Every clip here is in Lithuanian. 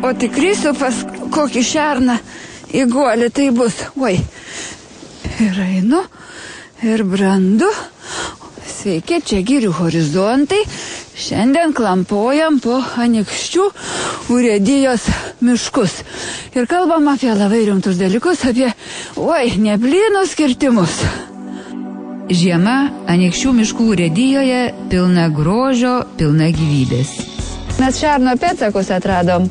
o tik krysiu pas kokį šerną į guolį, tai bus. Oi, ir einu, ir brandu. Sveiki, čia Girių horizontai. Šiandien klampojam po Anykščių urėdijos miškus. Ir kalbam apie labai rimtus dalykus, apie, neblynus kirtimus. Žiema Anykščių miškų urėdijoje pilna grožio, pilna gyvybės. Mes šerno pėdsakus atradom.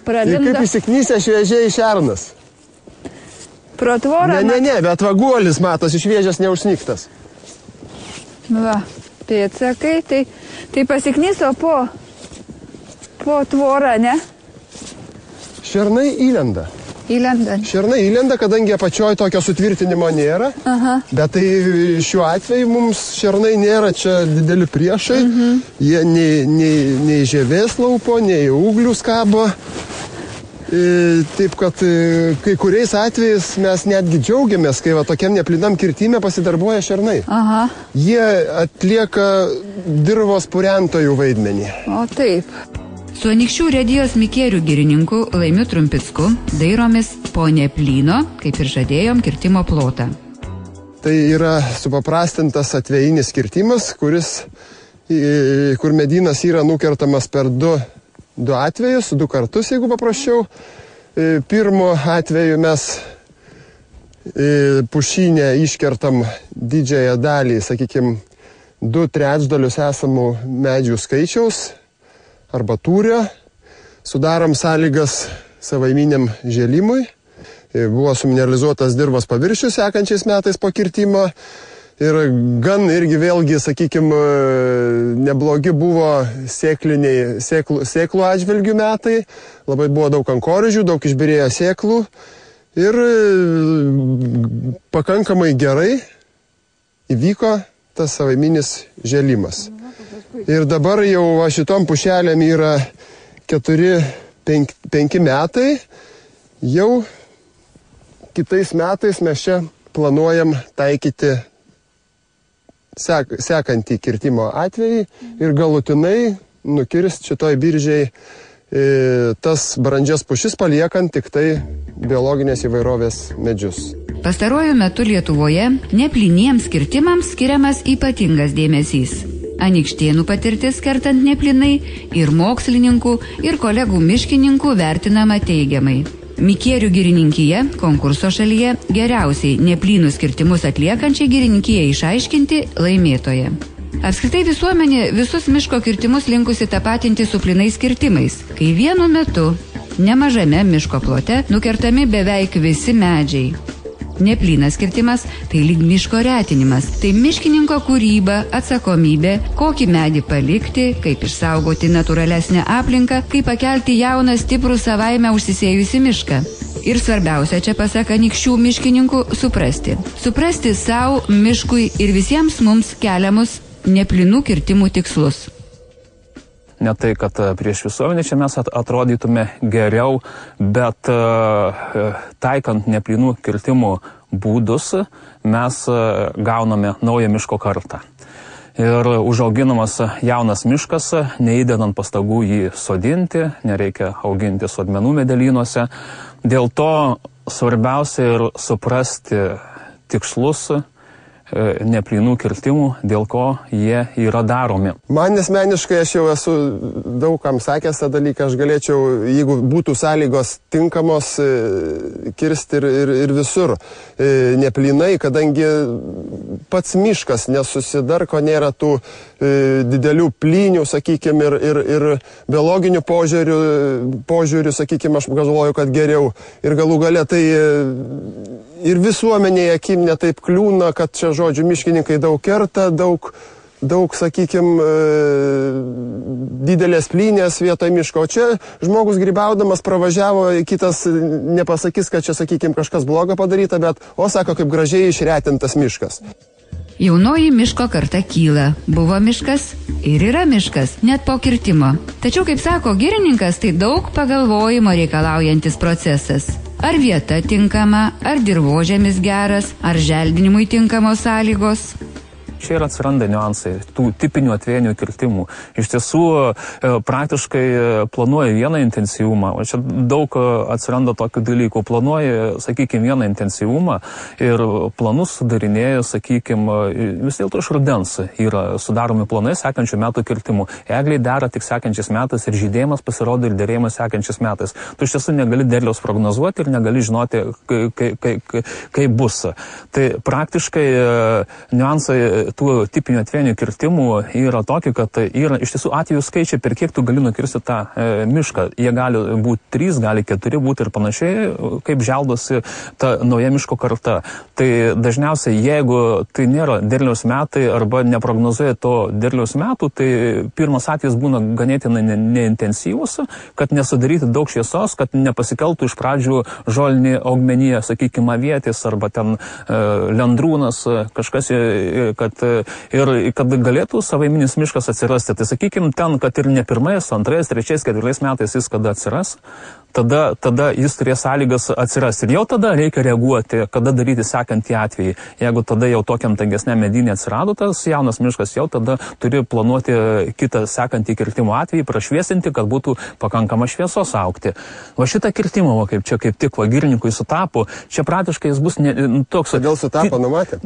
Ir kaip įsiknysė šviežiai šernas. Pro tvorą? Ne, bet vaguolis matosi šviežias neužsnigtas. Va, pėdsakai, tai pasiknyso po tvorą, ne? Šernai įlenda. Šernai įlenda, kadangi apačioj tokio sutvirtinimo nėra. Aha. Bet tai šiuo atveju mums šernai nėra čia dideli priešai. Jie nei žievės laupo, nei ūglių skabo. Taip, kad kai kuriais atvejais mes netgi džiaugiamės, kai tokiam neplynam kirtime pasidarbuoja šernai. Aha. Jie atlieka dirvos purentojų vaidmenį. O taip. Su Anykščių urėdijos Mikėrių girininku Laimiu Trumpicku dairomis po neplyno, kaip ir žadėjom, kirtimo plotą. Tai yra supaprastintas atvejinis kirtimas, kur medynas yra nukertamas per du atvejus, 2 kartus, jeigu paprasčiau. Pirmu atveju mes pušynę iškertam didžiąją dalį, sakykime, 2/3 esamų medžių skaičiaus arba tūrio, sudarom sąlygas savaiminiam žėlimui. Buvo sumineralizuotas dirvos paviršius sekančiais metais po kirtimo. Ir gan irgi vėlgi, sakykime, neblogi buvo sėklų atžvilgių metai. Labai buvo daug kankorėžių, daug išbyrėjo sėklų. Ir pakankamai gerai įvyko tas savaiminis žėlimas. Ir dabar jau šitom pušelėm yra 4-5 metai. Jau kitais metais mes čia planuojam taikyti sekantį kirtimo atvejį ir galutinai nukirsti šitoj biržiai tas brandžias pušis, paliekant tik tai biologinės įvairovės medžius. Pastaruoju metu Lietuvoje neplyniems kirtimams skiriamas ypatingas dėmesys. Anykštėnų patirtis kertant neplynai ir mokslininkų, ir kolegų miškininkų vertinama teigiamai. Mikėrių girininkija konkurso šalyje geriausiai neplynus kirtimus atliekančiai girininkijai išaiškinti laimėtoje. Apskritai visuomenė visus miško kirtimus linkusi tapatinti su plynais kirtimais, kai vienu metu nemažame miško plote nukertami beveik visi medžiai. Neplynas kirtimas tai lyg miško retinimas, tai miškininko kūryba, atsakomybė, kokį medį palikti, kaip išsaugoti natūralesnę aplinką, kaip pakelti jauną, stiprų savaime užsisėjusi mišką. Ir svarbiausia čia, pasak Anykščių miškininkų, suprasti savo, miškui ir visiems mums keliamus neplynų kirtimų tikslus. Ne tai, kad prieš visuomenę čia mes atrodytume geriau, bet taikant neplynų kirtimų būdus mes gauname naują miško kartą. Ir užauginamas jaunas miškas, neįdedant pastangų jį sodinti, nereikia auginti sodmenų medelynuose. Dėl to svarbiausia ir suprasti tikslus neplynų kirtimų, dėl ko jie yra daromi. Man asmeniškai, aš jau esu daugam sakęs tą dalyką, aš galėčiau, jeigu būtų sąlygos tinkamos, kirsti ir visur neplynai, kadangi pats miškas nesusidarko, nėra tų didelių plynių, sakykime, ir biologinių požiūrių, sakykime, aš galvoju, kad geriau. Ir galų gale tai ir visuomenėje akim netaip kliūna, kad čia, žodžiu, miškininkai daug kerta, daug, sakykime, didelės plynės vietoj miško. O čia žmogus grybaudamas pravažiavo, kitas nepasakys, kad čia, sakykime, kažkas blogo padaryta, bet, sako, kaip gražiai išretintas miškas. Jaunoji miško karta kyla. Buvo miškas ir yra miškas, net po kirtimo. Tačiau, kaip sako girininkas, tai daug pagalvojimo reikalaujantis procesas. Ar vieta tinkama, ar dirvožemis geras, ar želdinimui tinkamos sąlygos. čia ir atsiranda niuansai tų tipinių atvejinių kirtimų. Iš tiesų, praktiškai planuoja vieną intensyvumą, o čia daug atsiranda tokių dalykų. Planuoja, sakykime, vieną intensyvumą ir planus sudarinėja, sakykime, vis dėlto iš rudens yra sudaromi planai sekančių metų kirtimų. Egliai dera tik sekančiais metais ir žydėjimas pasirodo ir derėjimas sekančiais metais. Tu iš tiesų negali derliaus prognozuoti ir negali žinoti, kaip bus. Tai praktiškai niuansai tų tipinių atvejinių kirtimų yra tokie, kad yra iš tiesų atvejų skaičiai, per kiek tu gali nukirsti tą mišką. Jie gali būti 3, gali 4 būti ir panašiai, kaip želdosi ta nauja miško karta. Tai dažniausiai, jeigu tai nėra derliaus metai arba neprognozuoja to derliaus metų, tai pirmas atvejis būna ganėtinai neintensyvus, kad nesudaryti daug šviesos, kad nepasikeltų iš pradžių žolinį augmeniją, sakykime, avietės arba ten lendrūnas, kažkas, kad galėtų savaiminis miškas atsirasti. Tai sakykime, ten, kad ir ne 1, 2, 3, 4 metais jis kada atsiras, tada jis turės sąlygas atsirasti. Ir jau tada reikia reaguoti, kada daryti sekantį atvejį. Jeigu tada jau tokiam tangesniam medynė atsirado tas jaunas miškas, jau tada turi planuoti kitą sekantį kirtimo atvejį, prašviesinti, kad būtų pakankama šviesos augti. Va šitą kirtimą, kaip čia kaip tik girininkui sutapo, čia praktiškai jis bus toks... Kodėl sutapo, numatė?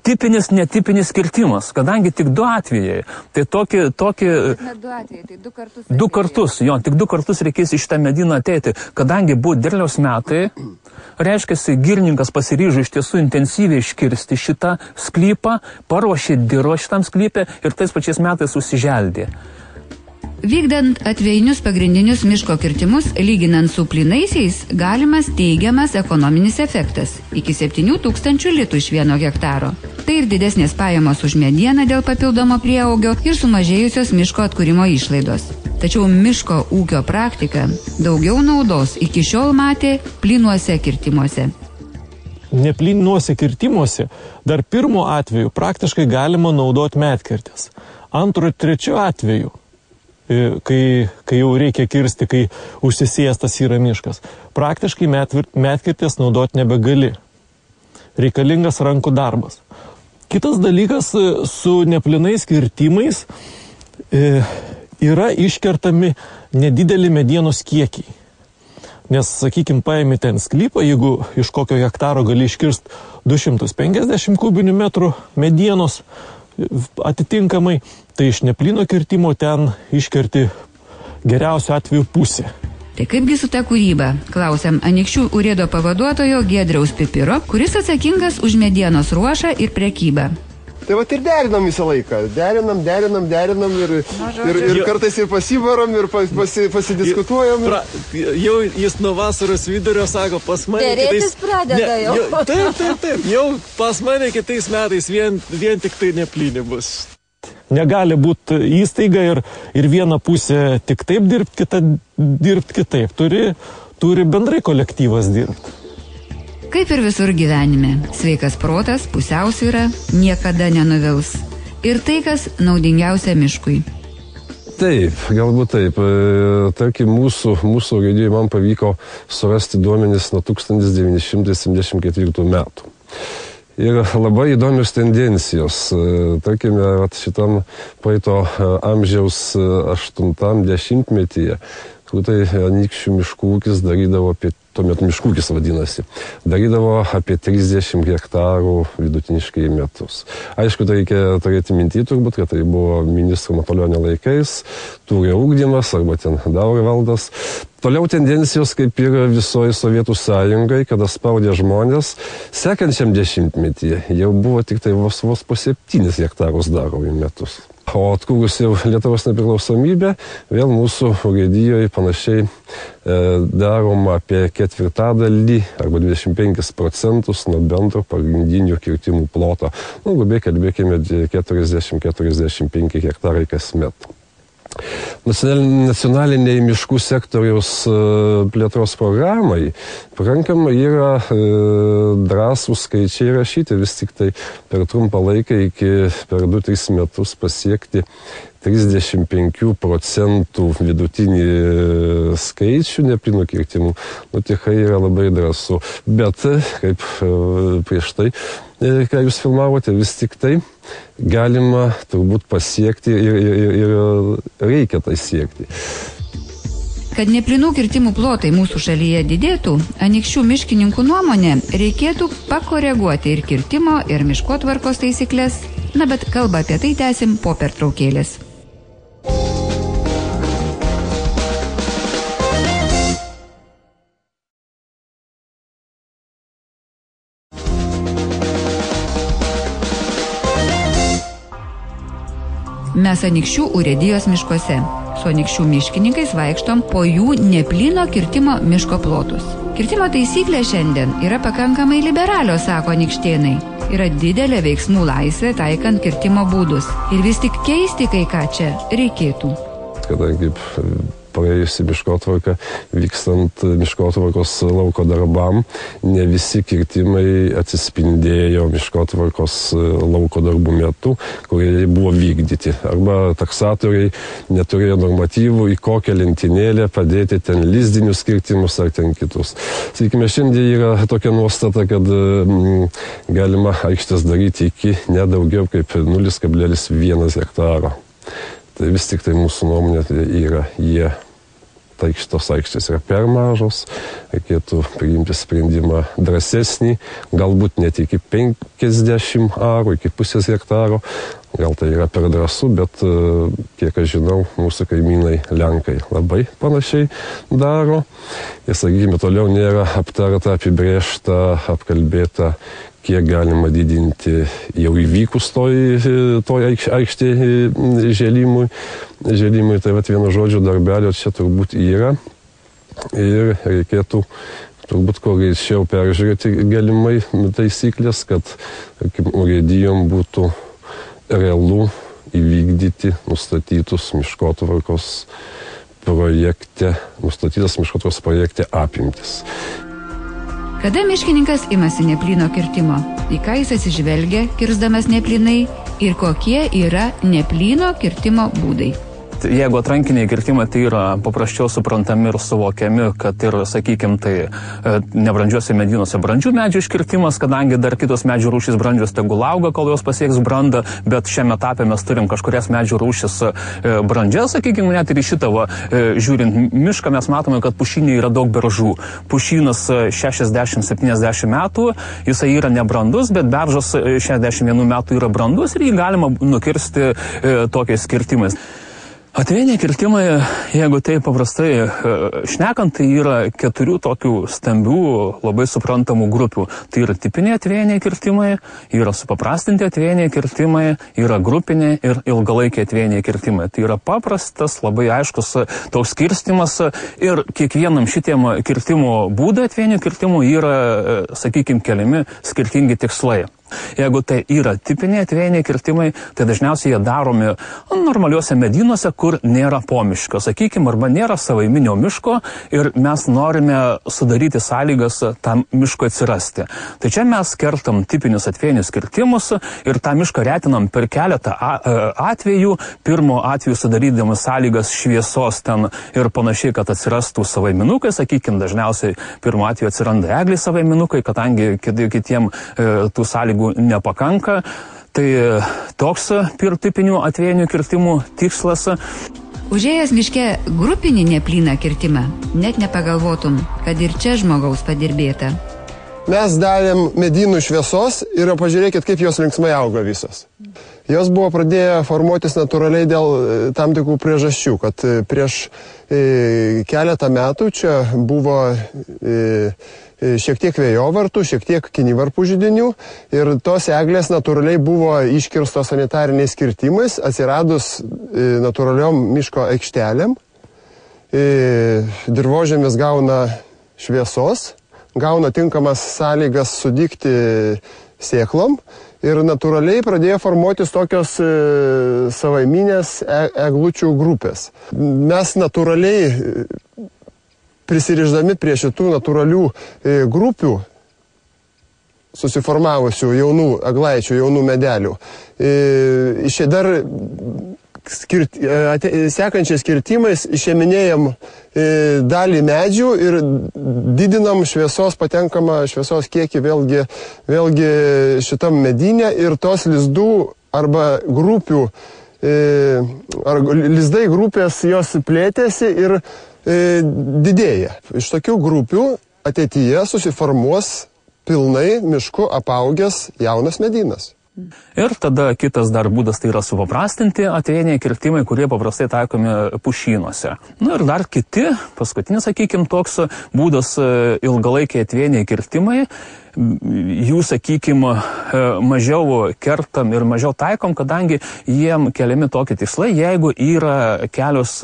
Tipinis, netipinis kirtimas, kadangi tik 2 atvejai. Tai tokie... Ne 2 atvejai, tai 2 kartus. 2 kartus, jo, tik 2 kartus reikės iš tą medyną ateiti, kadangi buvo derliaus metai, reiškia, girininkas pasiryžo iš tiesų intensyviai iškirsti šitą sklypą, paruošė dirvą šitam sklypę ir tais pačiais metais užsiželdė. Vykdant atvejinius pagrindinius miško kirtimus, lyginant su plynaisiais, galimas teigiamas ekonominis efektas – iki 7000 litų iš 1 hektaro. Tai ir didesnės pajamos už medieną dėl papildomo prieaugio ir sumažėjusios miško atkūrimo išlaidos. Tačiau miško ūkio praktika daugiau naudos iki šiol matė plynuose kirtimuose. Neplynuose kirtimuose dar pirmo atveju praktiškai galima naudoti medkirtes. Antro ir trečio atveju, kai jau reikia kirsti, kai užsisėstas yra miškas, praktiškai medkirtės naudoti nebegali. Reikalingas rankų darbas. Kitas dalykas, su neplynais kirtimais yra iškertami nedideli medienos kiekiai. Nes, sakykime, paimi ten sklypą, jeigu iš kokio hektaro gali iškirsti 250 kubinių metrų medienos atitinkamai, tai iš neplyno kirtimo ten iškerti geriausiu atveju pusę. Tai kaipgi su ta kūryba? Klausiam Anykščių urėdo pavaduotojo Giedriaus Pipiro, kuris atsakingas už medienos ruošą ir prekybą. Tai vat ir derinam visą laiką. Derinam ir kartais ir pasivarom, ir pasidiskutuojam. Jau jis nuo vasaros vidurio sako, pas mane Derėtis pradeda jau. Taip, jau pas mane kitais metais vien tik tai neplyni bus. Negali būti įstaiga ir viena pusė tik taip dirbti, kita dirbti kitaip. Turi bendrai kolektyvas dirbti. Kaip ir visur gyvenime, sveikas protas, pusiausvyra niekada nenuvils. Ir tai, kas naudingiausia miškui. Taip, galbūt taip. Tarkim, mūsų urėdijoje man pavyko surasti duomenis nuo 1974 metų. Ir labai įdomios tendencijos. Tarkime, šitam praeito amžiaus 80-metyje, tai Anykščių miškų ūkis darydavo tuomet miškų ūkis vadinasi, darydavo apie 30 hektarų vidutiniškai į metus. Aišku, tai reikia turėti mintį turbūt, kad tai buvo ministro Matulionio laikais, tūrio ugdymas arba ten dauro valdas. Toliau tendencijos kaip ir visoje Sovietų sąjungai, kada spaudė žmonės, sekančiam dešimtmetyje jau buvo tik tai vos po 7 hektarus daro į metus. O atkūrus jau Lietuvos nepriklausomybę, vėl mūsų urėdijoje panašiai darom apie 1/4 arba 25% nuo bendro pagrindinių kirtimų ploto. Grubiai kalbėkime 40-45 hektarai kasmet. Nacionaliniai miškų sektoriaus plėtros programai pakankamai yra drąsūs skaičiai rašyti, vis tik tai per trumpą laiką per 2-3 metus pasiekti 35% vidutinį skaičių neplynų kirtimų. Tikrai yra labai drąsu. Bet, kaip prieš tai ką jūs filmavote, vis tik tai galima turbūt pasiekti ir reikia tai siekti. Kad neplynų kirtimų plotai mūsų šalyje didėtų, Anykščių miškininkų nuomonė, reikėtų pakoreguoti ir kirtimo, ir miškotvarkos taisyklės. Na, bet kalbą apie tai tęsim po pertraukėlės. Mes Anykščių urėdijos miškuose. Su Anykščių miškininkais vaikštom po jų neplyno kirtimo miško plotus. Kirtimo taisyklė šiandien yra pakankamai liberalios, sako anykštėnai. Yra didelė veiksmų laisvė taikant kirtimo būdus. Ir vis tik keisti kai ką čia reikėtų. Kadangi praėjusi miškotvarka, vykstant miškotvarkos lauko darbam, ne visi kirtimai atsispindėjo miškotvarkos lauko darbų metu, kurie buvo vykdyti. Arba taksatoriai neturėjo normatyvų, į kokią lentynėlę padėti ten lizdinius kirtimus ar ten kitus. Sakykime, šiandien yra tokia nuostata, kad galima aikštės daryti iki nedaugiau kaip 0,1 hektaro. Tai vis tik tai mūsų nuomonė yra šitos aikštės yra per mažos, reikėtų priimti sprendimą drąsesnį, galbūt net iki 50 arų, iki pusės hektaro. Gal tai yra per drąsu, bet kiek aš žinau, mūsų kaimynai Lenkai labai panašiai daro. Ir, sakykime, toliau nėra aptarta, apibrėžta, apkalbėta, kiek galima didinti jau įvykus toj aikštė žėlimui. Tai vienu žodžiu darbelio čia turbūt yra ir reikėtų turbūt kuo greičiau peržiūrėti galimai taisyklės, kad urėdijom būtų realu įvykdyti nustatytas miškotvarkos projekte apimtis. Kada miškininkas imasi neplyno kirtimo? Į ką jis atsižvelgia, kirsdamas neplynai ir kokie yra neplyno kirtimo būdai? Jeigu atrankiniai kirtimai, tai yra paprasčiau suprantami ir suvokiami, kad ir, sakykime, tai nebrandžiuose medynuose brandžių medžių iškirtimas, kadangi dar kitos medžių rūšys brandžios tegul auga, kol jos pasieks brandą, bet šiame etape mes turim kažkurias medžių rūšis brandžias, sakykime, net ir į šitą žiūrint mišką mes matome, kad pušynė yra daug beržų. Pušynas 60-70 metų, jisai yra nebrandus, bet beržas 61 metų yra brandus ir jį galima nukirsti tokiais kirtimais. Atvieniai kirtimai, jeigu tai paprastai šnekant, tai yra 4 tokių stambių, labai suprantamų grupių. Tai yra tipiniai atvieniai kirtimai, yra supaprastinti atvieniai kirtimai, yra grupiniai ir ilgalaikiai atvieniai kirtimai. Tai yra paprastas, labai aiškus toks skirstimas ir kiekvienam šitiem kirtimo būdai atvienių kirtimų yra, sakykime, keliami skirtingi tikslai. Jeigu tai yra tipiniai atvieniai kirtimai, tai dažniausiai jie daromi normaliuose medynuose, kur nėra pomiškio, sakykime, arba nėra savaiminio miško ir mes norime sudaryti sąlygas tam miško atsirasti. Tai čia mes kertam tipinius atvienius kirtimus ir tą mišką retinam per keletą atvejų. Pirmo atveju sudarydami sąlygas šviesos ten ir panašiai, kad atsirastų savaiminukai, sakykime, dažniausiai pirmo atveju atsiranda egliai savaiminukai, kadangi kitiem tų sąlygų nepakanka. Tai toks tipinių atvienių kirtimų tikslas. Užėjęs miške grupinį neplyną kirtimą, net nepagalvotum, kad ir čia žmogaus padirbėta. Mes davėm medynų šviesos ir pažiūrėkit, kaip jos linksmai auga visos. Jos buvo pradėję formuotis natūraliai dėl tam tikrų priežasčių, kad prieš keletą metų čia buvo šiek tiek vėjovartų, šiek tiek kinivarpų židinių ir tos eglės natūraliai buvo iškirstos sanitariniais kirtimais, atsiradus natūraliom miško aikštelėm. Dirvožėmis gauna šviesos, gauna tinkamas sąlygas sudygti sėklom ir natūraliai pradėjo formuotis tokios savaiminės eglučių grupės. Mes natūraliai prisiriždami prie šitų natūralių grupių susiformavusių jaunų eglaičių, jaunų medelių, iš čia dar sekančiais kirtimais išėminėjam dalį medžių ir didinam patenkamą šviesos kiekį vėlgi šitam medinė ir tos lizdų arba grupių, lizdai grupės jos plėtėsi ir didėja. Iš tokių grupių ateityje susiformuos pilnai mišku apaugęs jaunas medynas. Ir tada kitas dar būdas tai yra supaprastinti atveiniai kirtimai, kurie paprastai taikomi pušynuose. Ir dar kiti, paskutinis, sakykime, toks būdas ilgalaikiai atveiniai kirtimai. Jų, sakykime, mažiau kertam ir mažiau taikom, kadangi jiem keliami tokie tikslai, jeigu yra kelios,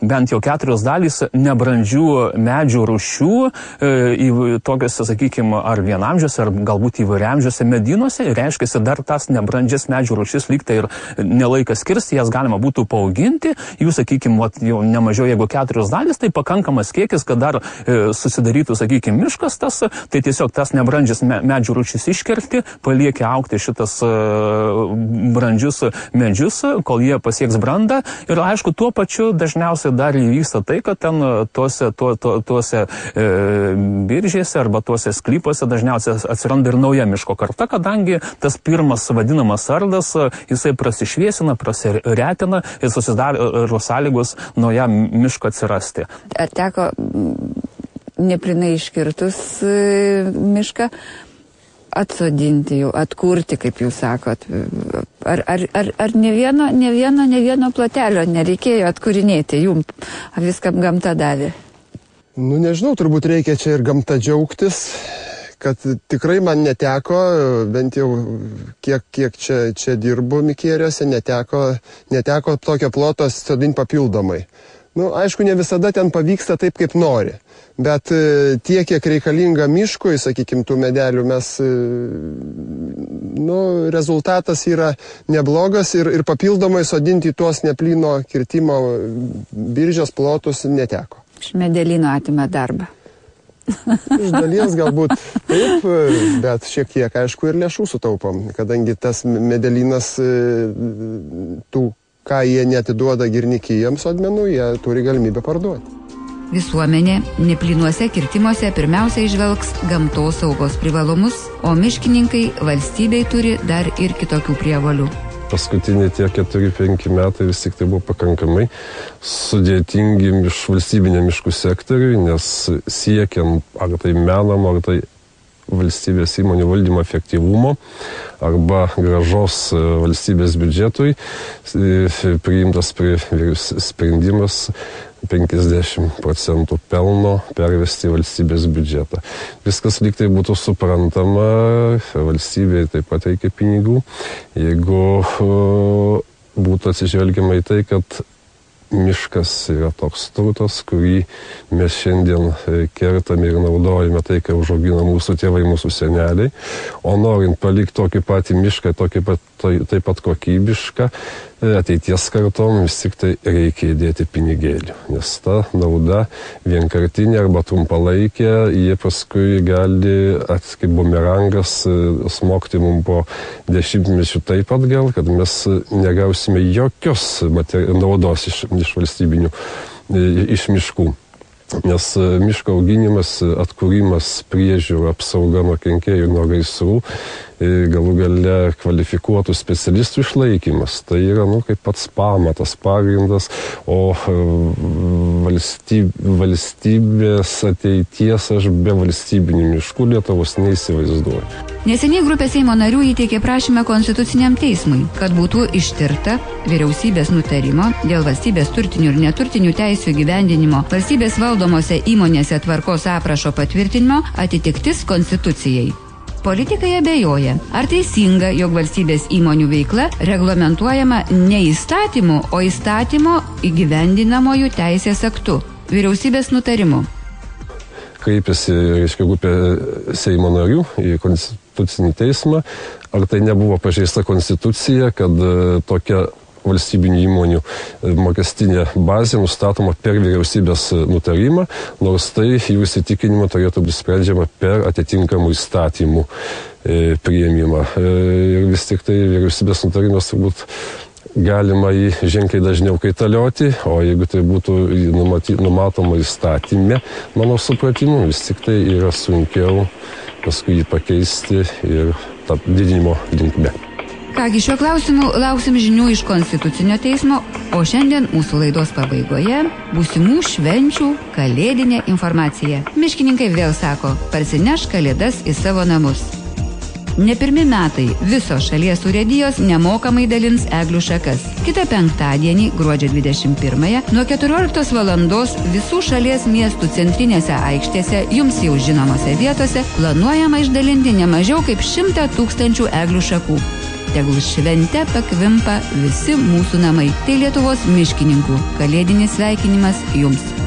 bent jau 4 dalys nebrandžių medžių rūšių, tokiuose, sakykime, ar vienamžiuose, ar galbūt įvairiamžiuose medynuose, ir reiškia, dar tas nebrandžias medžių rūšis lygtai ir nelaikas kirsti, jas galima būtų paauginti, jų, sakykime, jau nemažiau, jeigu 4 dalys, tai pakankamas kiekis, kad dar susidarytų, sakykime, miškas tas, tai tiesiog tas nebrandžias medžių rūšis iškerti, palieki augti šitas brandžius medžius, kol jie pasieks brandą, ir aišku, tuo pačiu dažniausiai dar įvyksta tai, kad ten tuose biržėse arba tuose sklypuose dažniausiai atsiranda ir nauja miško karta, kadangi tas pirmas vadinamas sardas, jisai prasišviesina, prasiretina ir susidaro sąlygos naujam miško atsirasti. Ar teko neplinai iškirtus mišką atsodinti jau, atkurti, kaip jūs sakot? Ar ne vieno plotelio nereikėjo atkūrinėti jum? Ar viskam gamta davė? Nežinau, turbūt reikia čia ir gamta džiaugtis, kad tikrai man neteko, bent jau kiek čia dirbu Mikėriuose, neteko tokio ploto sodinti papildomai. Aišku, ne visada ten pavyksta taip, kaip nori, bet tiek, kiek reikalinga miškui, sakykime, tų medelių, rezultatas yra neblogas ir papildomai sodinti tuos neplyno kirtimo biržės plotus neteko. Iš medelino atima darbą. Iš dalies galbūt taip, bet šiek tiek, aišku, ir lėšų sutaupom, kadangi tas medelinas tų, ką jie netiduoda girnikijams sodmenų, jie turi galimybę parduoti. Visuomenė neplynuose kirtimuose pirmiausia įžvelgs gamtos saugos privalumus, o miškininkai valstybei turi dar ir kitokių prievolių. Paskutiniai tie 4-5 metai vis tik tai buvo pakankamai sudėtingi valstybinė miškų sektoriui, nes siekiant ar tai menamo, ar tai valstybės įmonių valdymo efektyvumo arba gražos valstybės biudžetui priimtas sprendimas 50% pelno pervesti į valstybės biudžetą. Viskas lyg tai būtų suprantama, valstybėje taip pat reikia pinigų, jeigu būtų atsižvelgiama į tai, kad miškas yra toks turtas, kurį mes šiandien kertame ir naudojame tai, ką užaugino mūsų tėvai, mūsų seneliai. O norint palikti tokį patį mišką, taip pat kokybišką, ateities kartom vis tik tai reikia įdėti pinigėlių. Nes ta nauda vienkartinė arba trumpalaikė, jie paskui gali, kaip bumerangas, smogti mums po 10 taip atgal, kad mes negausime jokios naudos iš valstybinių, iš miškų. Nes miško auginimas, atkūrimas, priežiūra, apsauga nuo kenkėjų, nuo gaisrų, galų gale kvalifikuotų specialistų išlaikymas. Tai yra, kaip pats pamatas, pagrindas, o valstybės ateities aš be valstybinių miškų Lietuvos neįsivaizduoju. Neseniai grupė Seimo narių įteikė prašymą Konstituciniam teismui, kad būtų ištirta vyriausybės nutarimo dėl valstybės turtinių ir neturtinių teisių įgyvendinimo valstybės valdomose įmonėse tvarkos aprašo patvirtinimo atitiktis Konstitucijai. Politikai abejoja, ar teisinga, jog valstybės įmonių veikla reglamentuojama ne įstatymu, o įstatymo įgyvendinamojų teisės aktu, vyriausybės nutarimu. Kreipėsi, grupė Seimo narių į Konstitucinį teismą, ar tai nebuvo pažeista Konstitucija, kad tokia valstybinių įmonių mokestinė bazė nustatoma per vyriausybės nutarimą, nors tai jų įsitikinimą turėtų būti sprendžiama per atitinkamų įstatymų priėmimą. Ir vis tik tai vyriausybės nutarimas turbūt galima jį ženkliai dažniau kaitalioti, o jeigu tai būtų numatoma įstatymė, mano supratimu, vis tik tai yra sunkiau paskui jį pakeisti ir tą didinimo linkme. Kągi, šiuo klausimu lauksim žinių iš Konstitucinio teismo, o šiandien mūsų laidos pabaigoje būsimų švenčių kalėdinė informacija. Miškininkai vėl sako, parsineš kalėdas į savo namus. Ne pirmi metai visos šalies urėdijos nemokamai dalins eglių šakas. Kitą penktadienį, gruodžio 21-ąją, nuo 14 valandos visų šalies miestų centrinėse aikštėse, jums jau žinomose vietose, planuojama išdalinti ne mažiau kaip 100 000 eglių šakų. Tegul švente pakvimpa visi mūsų namai. Tai Lietuvos miškininkų kalėdinis sveikinimas jums.